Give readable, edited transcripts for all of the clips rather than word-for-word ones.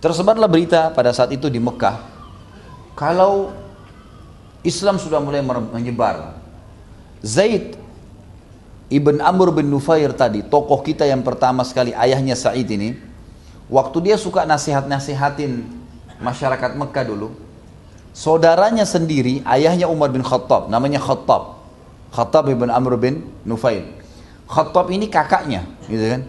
Tersebarlah berita pada saat itu di Mekah, kalau Islam sudah mulai menyebar. Zaid ibn Amr bin Nufair tadi, tokoh kita yang pertama sekali, ayahnya Sa'id ini, waktu dia suka nasihatin masyarakat Mekah dulu, saudaranya sendiri, ayahnya Umar bin Khattab, namanya Khattab ibn Amr bin Nufail. Khattab ini kakaknya, gitu kan,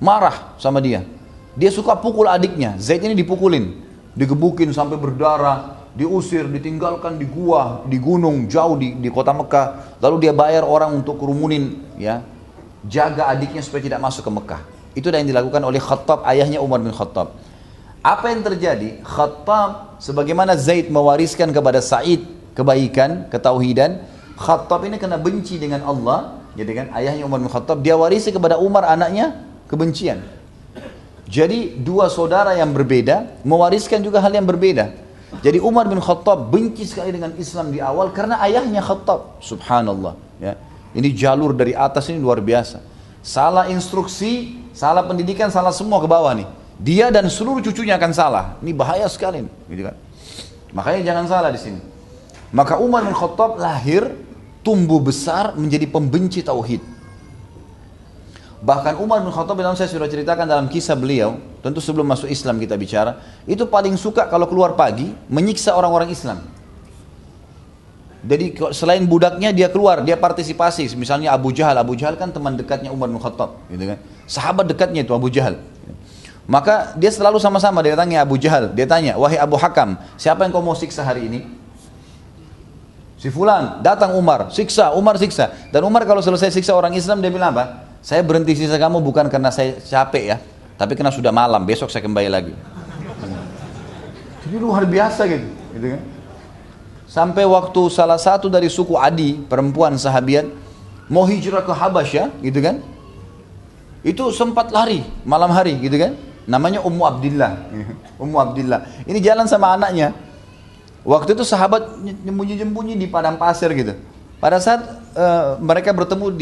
marah sama dia. Dia suka pukul adiknya. Zaid ini dipukulin, digebukin sampai berdarah, diusir, ditinggalkan di gua, di gunung jauh di kota Mekah. Lalu dia bayar orang untuk kerumunin, ya, jaga adiknya supaya tidak masuk ke Mekah. Itu yang dilakukan oleh Khattab, ayahnya Umar bin Khattab. Apa yang terjadi? Khattab, sebagaimana Zaid mewariskan kepada Sa'id kebaikan, ketauhidan, Khattab ini kena benci dengan Allah. Jadi kan ayahnya Umar bin Khattab, dia warisi kepada Umar anaknya kebencian. Jadi dua saudara yang berbeda mewariskan juga hal yang berbeda. Jadi Umar bin Khattab benci sekali dengan Islam di awal karena ayahnya Khattab. Subhanallah, ya. Ini jalur dari atas ini luar biasa. Salah instruksi, salah pendidikan, salah semua ke bawah nih. Dia dan seluruh cucunya akan salah. Ini bahaya sekali, gitu kan. Makanya jangan salah di sini. Maka Umar bin Khattab lahir, tumbuh besar menjadi pembenci tauhid. Bahkan Umar bin Khattab, dalam saya sudah ceritakan dalam kisah beliau, tentu sebelum masuk Islam kita bicara, itu paling suka kalau keluar pagi menyiksa orang-orang Islam. Jadi selain budaknya dia keluar, dia partisipasi. Misalnya Abu Jahal kan teman dekatnya Umar bin Khattab, gitu kan. Sahabat dekatnya itu Abu Jahal. Maka dia selalu sama-sama, dia tanya Abu Jahal, dia tanya, wahai Abu Hakam, siapa yang kau mau siksa hari ini? Si fulan, datang Umar, siksa. Dan Umar kalau selesai siksa orang Islam, dia bilang apa? Saya berhenti siksa kamu bukan karena saya capek ya, tapi karena sudah malam, besok saya kembali lagi. Jadi luar biasa gitu kan. Sampai waktu salah satu dari suku Adi, perempuan sahabiat, mau hijrah ke Habasyah, gitu kan. Itu sempat lari malam hari, gitu kan. Namanya Ummu Abdillah. Ini jalan sama anaknya. Waktu itu sahabat nyembunyi-nyembunyi di padang pasir gitu. Pada saat mereka bertemu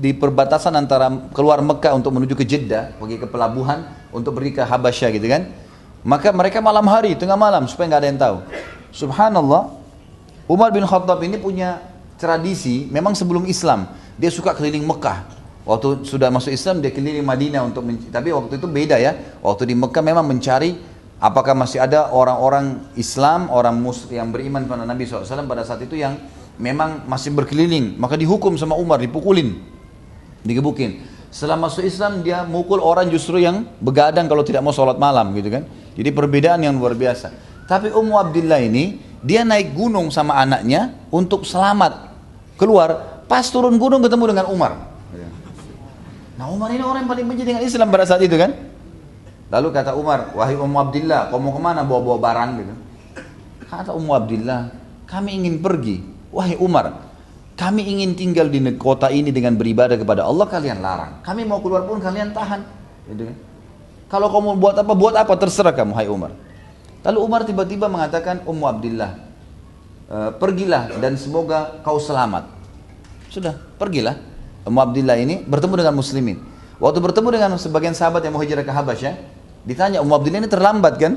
di perbatasan antara keluar Mekah untuk menuju ke Jeddah, pergi ke pelabuhan untuk pergi ke Habasyah, gitu kan. Maka mereka malam hari, tengah malam, supaya nggak ada yang tahu. Subhanallah, Umar bin Khattab ini punya tradisi, memang sebelum Islam, dia suka keliling Mekah. Waktu sudah masuk Islam, dia keliling Madinah tapi waktu itu beda ya. Waktu di Mekah memang mencari apakah masih ada orang-orang Islam, orang Muslim yang beriman kepada Nabi SAW pada saat itu yang memang masih berkeliling. Maka dihukum sama Umar, dipukulin, digebukin. Setelah masuk Islam, dia mukul orang justru yang begadang kalau tidak mau sholat malam, gitu kan. Jadi perbedaan yang luar biasa. Tapi Ummu Abdillah ini, dia naik gunung sama anaknya untuk selamat keluar. Pas turun gunung ketemu dengan Umar. Nah, Umar ini orang yang paling benci dengan Islam pada saat itu kan. Lalu kata Umar, wahai Ummu Abdillah, kau mau kemana bawa-bawa barang gitu? Kata Ummu Abdillah, kami ingin pergi. Wahai Umar, kami ingin tinggal di kota ini dengan beribadah kepada Allah, kalian larang. Kami mau keluar pun kalian tahan, gitu kan? Kalau kamu buat apa, terserah kamu, hai Umar. Lalu Umar tiba-tiba mengatakan, Ummu Abdillah, pergilah dan semoga kau selamat. Sudah, pergilah. Ummu Abdillah ini bertemu dengan muslimin. Waktu bertemu dengan sebagian sahabat yang mau hijrah ke Habasyah, ditanya, Ummu Abdillah ini terlambat kan?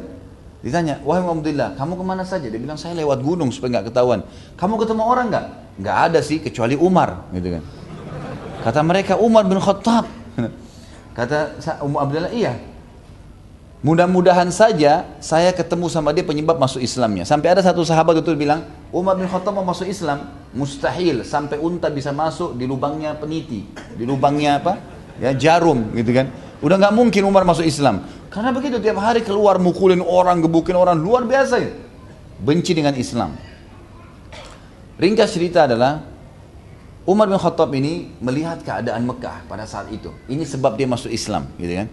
Ditanya, wahai Ummu Abdillah, kamu kemana saja? Dia bilang, saya lewat gunung supaya nggak ketahuan. Kamu ketemu orang nggak? Nggak ada sih, kecuali Umar, gitu kan. Kata mereka, Umar bin Khattab. Kata Ummu Abdillah, iya. Mudah-mudahan saja saya ketemu sama dia penyebab masuk Islamnya. Sampai ada satu sahabat itu bilang, Umar bin Khattab mau masuk Islam, mustahil sampai unta bisa masuk di lubangnya peniti, di lubangnya apa? Ya, jarum, gitu kan. Udah nggak mungkin Umar masuk Islam. Karena begitu tiap hari keluar mukulin orang, gebukin orang, luar biasa ya. Benci dengan Islam. Ringkas cerita adalah Umar bin Khattab ini melihat keadaan Mekah pada saat itu. Ini sebab dia masuk Islam, gitu kan.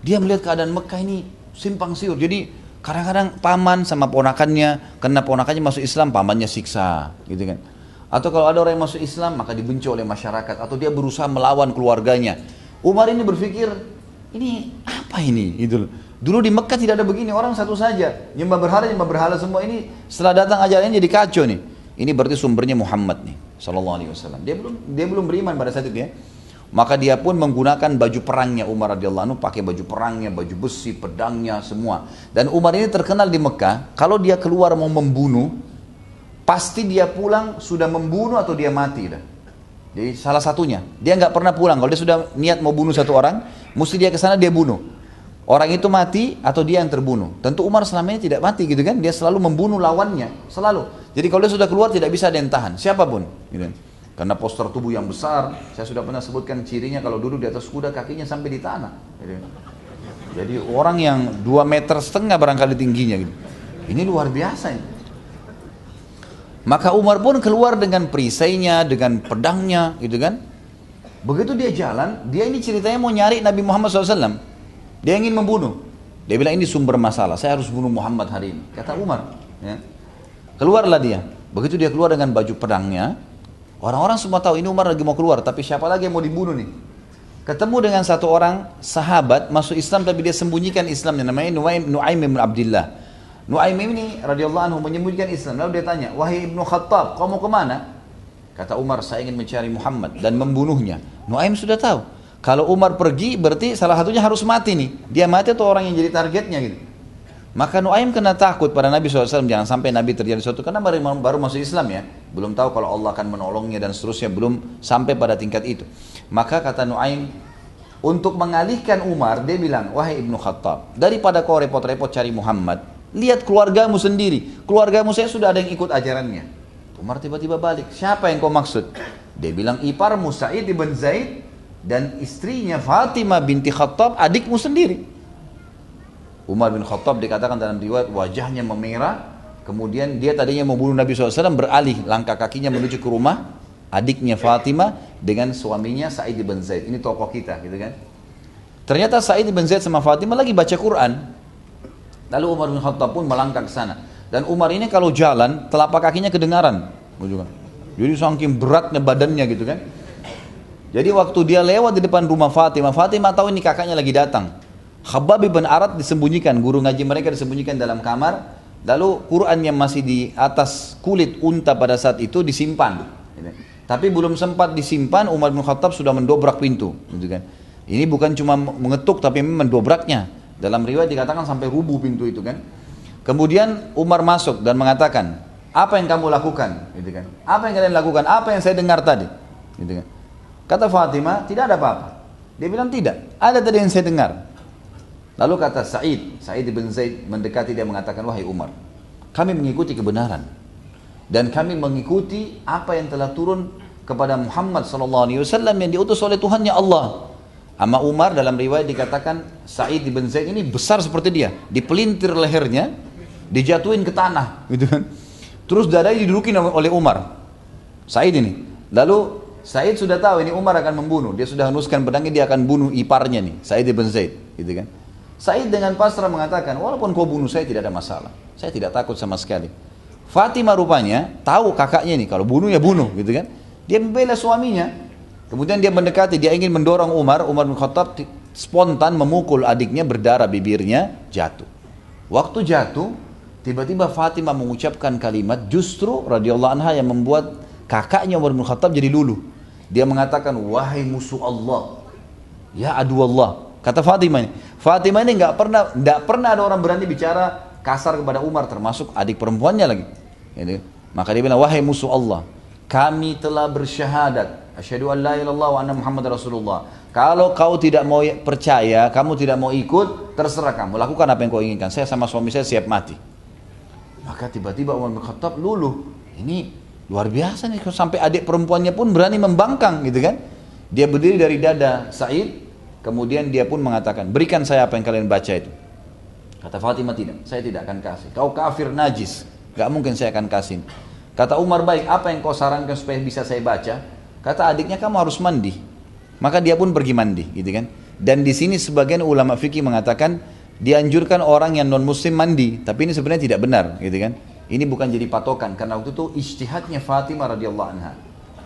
Dia melihat keadaan Mekah ini simpang siur. Jadi kadang-kadang paman sama ponakannya, karena ponakannya masuk Islam, pamannya siksa, gitu kan. Atau kalau ada orang yang masuk Islam, maka dibenci oleh masyarakat. Atau dia berusaha melawan keluarganya. Umar ini berpikir, ini apa ini? Gitu loh. Dulu di Mekah tidak ada begini, orang satu saja. Nyembah berhala semua ini. Setelah datang ajarannya jadi kacau nih. Ini berarti sumbernya Muhammad nih, sallallahu alaihi wasallam. Dia belum beriman pada saat itu ya. Maka dia pun menggunakan baju perangnya Umar radhiyallahu anhu, pakai baju perangnya, baju besi, pedangnya semua. Dan Umar ini terkenal di Mekah, kalau dia keluar mau membunuh, pasti dia pulang sudah membunuh atau dia mati dah. Jadi salah satunya, dia nggak pernah pulang. Kalau dia sudah niat mau bunuh satu orang, mesti dia ke sana dia bunuh. Orang itu mati atau dia yang terbunuh. Tentu Umar selama ini tidak mati gitu kan, dia selalu membunuh lawannya, selalu. Jadi kalau dia sudah keluar tidak bisa ada yang tahan, siapapun. Gitu. Karena postur tubuh yang besar, saya sudah pernah sebutkan cirinya kalau duduk di atas kuda kakinya sampai di tanah. Jadi orang yang 2,5 meter barangkali tingginya gitu. Ini luar biasa ini. Maka Umar pun keluar dengan perisainya, dengan pedangnya gitu kan. Begitu dia jalan, dia ini ceritanya mau nyari Nabi Muhammad SAW. Dia ingin membunuh. Dia bilang ini sumber masalah, saya harus bunuh Muhammad hari ini. Kata Umar. Ya. Keluarlah dia. Begitu dia keluar dengan baju pedangnya, orang-orang semua tahu ini Umar lagi mau keluar, tapi siapa lagi yang mau dibunuh nih? Ketemu dengan satu orang sahabat masuk Islam tapi dia sembunyikan Islamnya, namanya Nuaim bin Abdullah. Nuaim ini radhiyallahu anhu menyembunyikan Islam. Lalu dia tanya, wahai Ibnu Khattab, kau mau kemana? Kata Umar, saya ingin mencari Muhammad dan membunuhnya. Nuaim sudah tahu, kalau Umar pergi berarti salah satunya harus mati nih. Dia mati atau orang yang jadi targetnya gitu. Maka Nuaim kena takut pada Nabi SAW, jangan sampai Nabi terjadi sesuatu, karena baru masuk Islam ya, belum tahu kalau Allah akan menolongnya dan seterusnya, belum sampai pada tingkat itu. Maka kata Nuaim, untuk mengalihkan Umar, dia bilang, wahai Ibnu Khattab, daripada kau repot-repot cari Muhammad, lihat keluargamu sendiri, keluargamu saya sudah ada yang ikut ajarannya. Umar tiba-tiba balik, siapa yang kau maksud? Dia bilang, iparmu Sa'id ibn Zaid dan istrinya Fatimah binti Khattab, adikmu sendiri. Umar bin Khattab dikatakan dalam riwayat wajahnya memerah, kemudian dia tadinya mau bunuh Nabi SAW, beralih langkah kakinya menuju ke rumah adiknya Fatimah dengan suaminya Sa'id bin Zaid. Ini tokoh kita gitu kan. Ternyata Sa'id bin Zaid sama Fatimah lagi baca Quran. Lalu Umar bin Khattab pun melangkah ke sana. Dan Umar ini kalau jalan telapak kakinya kedengaran. Jadi saking beratnya badannya gitu kan. Jadi waktu dia lewat di depan rumah Fatimah, Fatimah tahu ini kakaknya lagi datang. Khabbab bin Arat disembunyikan, guru ngaji mereka disembunyikan dalam kamar. Lalu Quran yang masih di atas kulit unta pada saat itu disimpan. Tapi belum sempat disimpan, Umar bin Khattab sudah mendobrak pintu. Gitu kan. Ini bukan cuma mengetuk tapi mendobraknya. Dalam riwayat dikatakan sampai rubuh pintu itu kan. Kemudian Umar masuk dan mengatakan, apa yang kamu lakukan? Gitu kan. Apa yang kalian lakukan? Apa yang saya dengar tadi? Gitu kan. Kata Fatimah, tidak ada apa-apa. Dia bilang tidak, ada tadi yang saya dengar. Lalu kata Sa'id bin Zaid mendekati dia mengatakan, wahai Umar, kami mengikuti kebenaran dan kami mengikuti apa yang telah turun kepada Muhammad SAW yang diutus oleh Tuhannya Allah. Ama Umar dalam riwayat dikatakan Sa'id bin Zaid ini besar seperti dia, dipelintir lehernya, dijatuhin ke tanah, gitu kan. Terus dadanya didudukin oleh Umar. Sa'id ini. Lalu Sa'id sudah tahu ini Umar akan membunuh, dia sudah henuskan pedangnya, dia akan bunuh iparnya nih, Sa'id bin Zaid, gitu kan. Sa'id dengan pasrah mengatakan, walaupun kau bunuh saya tidak ada masalah, saya tidak takut sama sekali. Fatimah rupanya tahu kakaknya ini, kalau bunuh ya bunuh gitu kan. Dia membela suaminya. Kemudian dia mendekati, dia ingin mendorong Umar bin Khattab spontan memukul adiknya, berdarah bibirnya, jatuh. Waktu jatuh, tiba-tiba Fatimah mengucapkan kalimat justru radhiyallahu anha yang membuat kakaknya Umar bin Khattab jadi luluh. Dia mengatakan, wahai musuh Allah, ya adu Allah. Kata Fatimah ini nggak pernah ada orang berani bicara kasar kepada Umar, termasuk adik perempuannya lagi. Gitu. Maka dia bilang, wahai musuh Allah, kami telah bersyahadat, asyhadu an la ilaha illallah wa anna Muhammad Rasulullah. Kalau kau tidak mau percaya, kamu tidak mau ikut, terserah kamu, lakukan apa yang kau inginkan. Saya sama suami saya siap mati. Maka tiba-tiba Umar bin Khattab luluh. Ini luar biasa nih, sampai adik perempuannya pun berani membangkang gitu kan. Dia berdiri dari dada Sa'id. Kemudian dia pun mengatakan, berikan saya apa yang kalian baca itu. Kata Fatimah, tidak, saya tidak akan kasih. Kau kafir najis, gak mungkin saya akan kasih. Kata Umar, baik, apa yang kau sarankan supaya bisa saya baca? Kata adiknya, kamu harus mandi. Maka dia pun pergi mandi, gitu kan. Dan di sini sebagian ulama fikih mengatakan, dianjurkan orang yang non muslim mandi. Tapi ini sebenarnya tidak benar, gitu kan. Ini bukan jadi patokan, karena waktu itu ijtihadnya Fatimah radhiyallahu anha.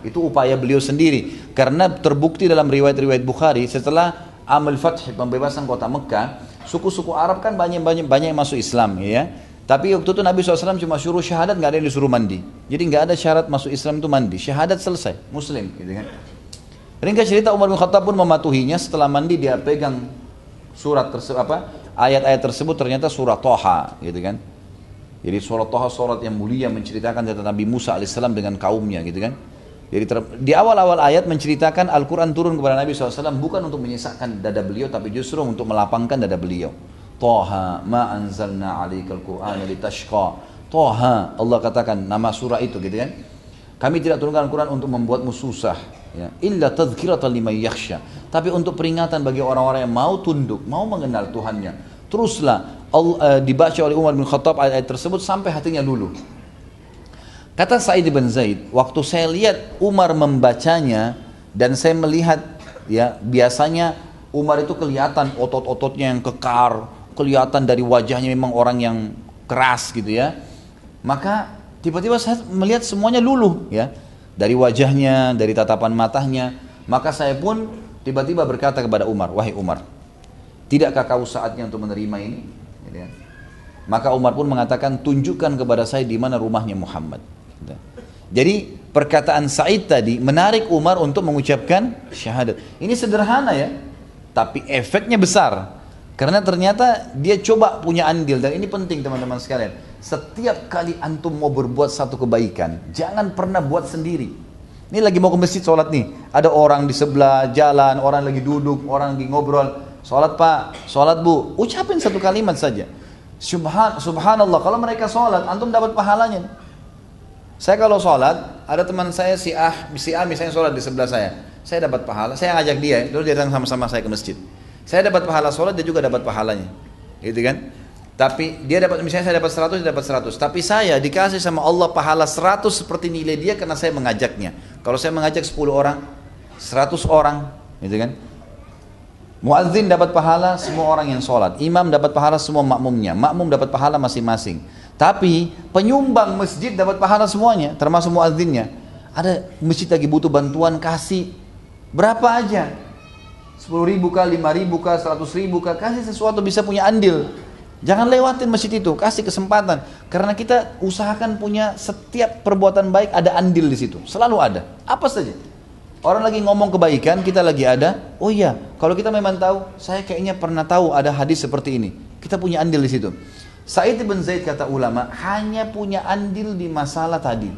Itu upaya beliau sendiri, karena terbukti dalam riwayat-riwayat Bukhari setelah Amal Fath, pembebasan kota Mekah, suku-suku Arab kan banyak yang masuk Islam ya. Tapi waktu itu Nabi SAW cuma suruh syahadat, nggak ada yang disuruh mandi. Jadi nggak ada syarat masuk Islam itu mandi, syahadat selesai, Muslim gitu kan. Ringkas cerita, Umar bin Khattab pun mematuhinya. Setelah mandi dia pegang surat tersebut, ayat-ayat tersebut, ternyata surat Thaha, gitu kan. Jadi surat Thaha surat yang mulia, menceritakan tentang Nabi Musa alaihissalam dengan kaumnya, gitu kan. Jadi di awal-awal ayat menceritakan Al-Quran turun kepada Nabi SAW bukan untuk menyesakkan dada beliau, tapi justru untuk melapangkan dada beliau. Thaha ma anzalna 'alaikal Qur'ana litashqa. Thaha, Allah katakan nama surah itu, gitu kan. Kami tidak turunkan Al-Quran untuk membuatmu susah, ya. Illa tadhkiratan liman yakhsha. Tapi untuk peringatan bagi orang-orang yang mau tunduk, mau mengenal Tuhannya. Teruslah dibaca oleh Umar bin Khattab ayat tersebut sampai hatinya luluh. Kata Sa'id bin Zaid, waktu saya lihat Umar membacanya dan saya melihat, ya, biasanya Umar itu kelihatan otot-ototnya yang kekar, kelihatan dari wajahnya memang orang yang keras, gitu ya. Maka tiba-tiba saya melihat semuanya luluh, ya, dari wajahnya, dari tatapan matanya. Maka saya pun tiba-tiba berkata kepada Umar, wahai Umar, tidakkah kau saatnya untuk menerima ini? Gitu ya. Maka Umar pun mengatakan, tunjukkan kepada saya di mana rumahnya Muhammad. Jadi perkataan Sa'id tadi menarik Umar untuk mengucapkan syahadat. Ini sederhana, ya, tapi efeknya besar. Karena ternyata dia coba punya andil. Dan ini penting teman-teman sekalian. Setiap kali antum mau berbuat satu kebaikan, jangan pernah buat sendiri. Ini lagi mau ke masjid sholat nih, ada orang di sebelah jalan, orang lagi duduk, orang lagi ngobrol. Sholat pak, sholat bu, ucapin satu kalimat saja. Subhanallah, kalau mereka sholat, antum dapat pahalanya. Saya kalau sholat, ada teman saya si A misalnya sholat di sebelah saya dapat pahala, saya ngajak dia, dulu dia datang sama-sama saya ke masjid. Saya dapat pahala sholat, dia juga dapat pahalanya, gitu kan? Tapi dia dapat, misalnya saya dapat 100, dia dapat 100. Tapi saya dikasih sama Allah pahala 100 seperti nilai dia karena saya mengajaknya. Kalau saya mengajak 10 orang, 100 orang, gitu kan? Muadzin dapat pahala semua orang yang sholat, imam dapat pahala semua makmumnya, makmum dapat pahala masing-masing. Tapi penyumbang masjid dapat pahala semuanya, termasuk muadzinnya. Ada masjid lagi butuh bantuan, kasih berapa aja, 10.000 kah, 5.000 kah, 100.000 kah, kasih sesuatu, bisa punya andil. Jangan lewatin masjid itu, kasih kesempatan. Karena kita usahakan punya setiap perbuatan baik ada andil di situ, selalu ada. Apa saja. Orang lagi ngomong kebaikan, kita lagi ada. Oh iya, kalau kita memang tahu, saya kayaknya pernah tahu ada hadis seperti ini. Kita punya andil di situ. Sa'id bin Zaid kata ulama, hanya punya andil di masalah tadi.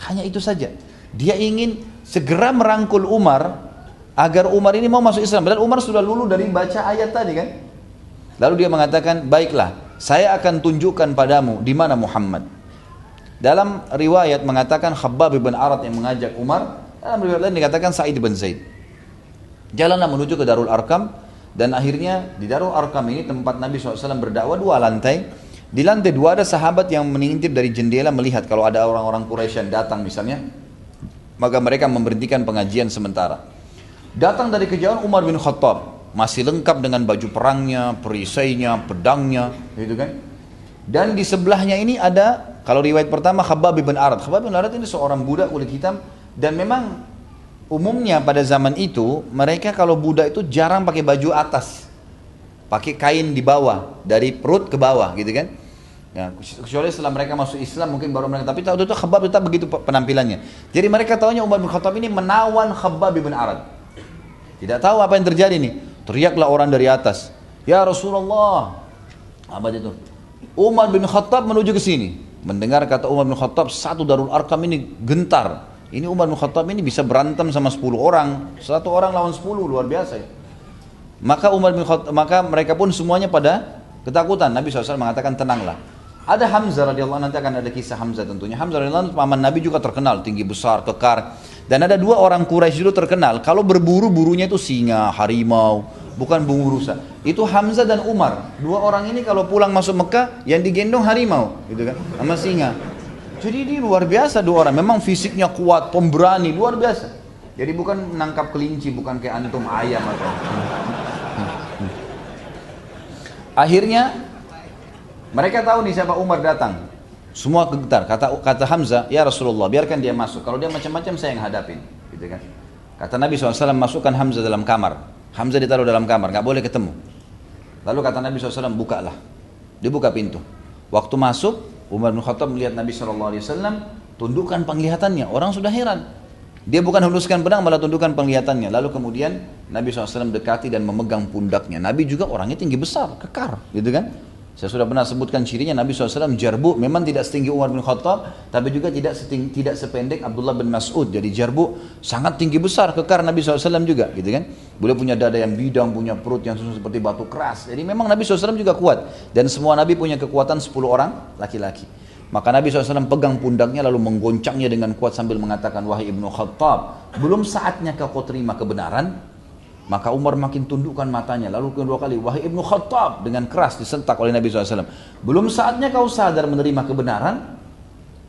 Hanya itu saja. Dia ingin segera merangkul Umar agar Umar ini mau masuk Islam. Padahal Umar sudah luluh dari baca ayat tadi kan. Lalu dia mengatakan, baiklah, saya akan tunjukkan padamu di mana Muhammad. Dalam riwayat mengatakan Khabbab bin Arad yang mengajak Umar. Dalam riwayat lain dikatakan Sa'id bin Zaid. Jalanlah menuju ke Darul Arkam. Dan akhirnya di Darul Arkam ini tempat Nabi SAW berdakwah 2 lantai. Di lantai 2 ada sahabat yang mengintip dari jendela melihat kalau ada orang-orang Quraisy yang datang misalnya, maka mereka memberhentikan pengajian sementara. Datang dari kejauhan Umar bin Khattab, masih lengkap dengan baju perangnya, perisainya, pedangnya, gitu kan. Dan di sebelahnya ini ada, kalau riwayat pertama Khabbab bin Arad. Khabbab bin Arad ini seorang budak kulit hitam, dan memang umumnya pada zaman itu mereka kalau budak itu jarang pakai baju atas, pakai kain di bawah, dari perut ke bawah, gitu kan. Ya, kecuali setelah mereka masuk Islam mungkin baru mereka, tapi waktu itu Khabbab tetap begitu penampilannya. Jadi mereka tahunya Umar bin Khattab ini menawan Khabbab bin Arad. Tidak tahu apa yang terjadi nih. Teriaklah orang dari atas, ya Rasulullah. Apa itu? Umar bin Khattab menuju ke sini. Mendengar kata Umar bin Khattab, satu Darul Arkam ini gentar. Ini Umar bin Khattab ini bisa berantem sama 10 orang. 1 orang lawan 10, luar biasa ya. Maka mereka pun semuanya pada ketakutan. Nabi SAW mengatakan, tenanglah. Ada Hamzah radhiyallahu anhu, nanti akan ada kisah Hamzah tentunya. Hamzah radhiyallahu anhu paman Nabi juga terkenal, tinggi besar, kekar. Dan ada 2 orang Quraisy dulu terkenal, kalau berburu, burunya itu singa, harimau, bukan bungu rusa. Itu Hamzah dan Umar. 2 orang ini kalau pulang masuk Mekah, yang digendong harimau, gitu kan, sama singa. Jadi ini luar biasa 2 orang, memang fisiknya kuat, pemberani, luar biasa. Jadi bukan menangkap kelinci, bukan kayak antum ayam atau. Akhirnya mereka tahu nih siapa Umar datang. Semua getar. Kata Hamzah, ya Rasulullah, biarkan dia masuk. Kalau dia macam-macam saya yang hadapin, gitu kan. Kata Nabi SAW, masukkan Hamzah dalam kamar. Hamzah ditaruh dalam kamar, nggak boleh ketemu. Lalu kata Nabi SAW, bukalah. Dibuka pintu. Waktu masuk, Umar bin Khattab melihat Nabi SAW, tundukkan penglihatannya. Orang sudah heran. Dia bukan henuskan pedang, malah tundukkan penglihatannya. Lalu kemudian Nabi SAW dekati dan memegang pundaknya. Nabi juga orangnya tinggi besar, kekar, gitu kan? Saya sudah pernah sebutkan cirinya, Nabi SAW jarbu, memang tidak setinggi Umar bin Khattab, tapi juga tidak sependek Abdullah bin Mas'ud. Jadi jarbu sangat tinggi besar, kekar Nabi SAW juga, gitu kan? Beliau punya dada yang bidang, punya perut yang susun seperti batu keras. Jadi memang Nabi SAW juga kuat. Dan semua Nabi punya kekuatan 10 orang laki-laki. Maka Nabi SAW pegang pundaknya lalu menggoncangnya dengan kuat sambil mengatakan, wahai Ibnu Khattab, belum saatnya kau terima kebenaran? Maka Umar makin tundukkan matanya. Lalu kedua kali, wahai Ibnu Khattab, dengan keras disentak oleh Nabi SAW. Belum saatnya kau sadar menerima kebenaran?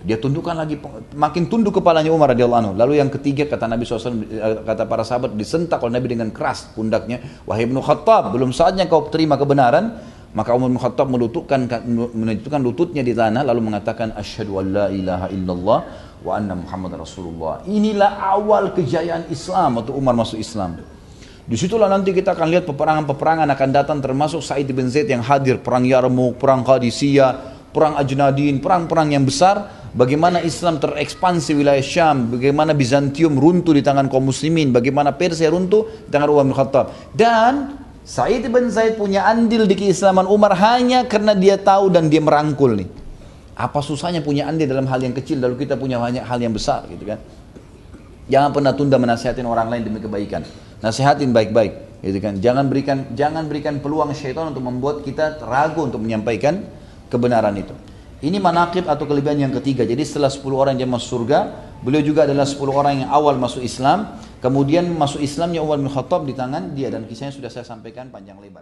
Dia tundukkan lagi, makin tunduk kepalanya Umar radhiyallahu anhu. Lalu yang ketiga kata Nabi SAW, kata para sahabat, disentak oleh Nabi dengan keras pundaknya, wahai Ibnu Khattab, belum saatnya kau terima kebenaran? Maka Umar bin Khattab menunjukkan lututnya di tanah lalu mengatakan asyhadu an la ilaha illallah wa anna Muhammad Rasulullah. Inilah awal kejayaan Islam waktu Umar masuk Islam. Disitulah nanti kita akan lihat peperangan-peperangan akan datang, termasuk Sa'id bin Zaid yang hadir, perang Yarmuk, perang Qadisiyah, perang Ajnadin, perang-perang yang besar. Bagaimana Islam terekspansi wilayah Syam, bagaimana Bizantium runtuh di tangan kaum muslimin, bagaimana Persia runtuh di tangan Umar bin Khattab. Dan Sa'id bin Zaid punya andil di keislaman Umar hanya karena dia tahu dan dia merangkul nih. Apa susahnya punya andil dalam hal yang kecil lalu kita punya banyak hal yang besar gitu kan. Jangan pernah tunda menasihatin orang lain demi kebaikan. Nasihatin baik-baik gitu kan. Jangan berikan peluang syaitan untuk membuat kita ragu untuk menyampaikan kebenaran itu. Ini manaqib atau kelebihan yang ketiga. Jadi setelah 10 orang yang masuk surga, beliau juga adalah 10 orang yang awal masuk Islam. Kemudian masuk Islamnya Umar bin Khattab di tangan dia, dan kisahnya sudah saya sampaikan panjang lebar.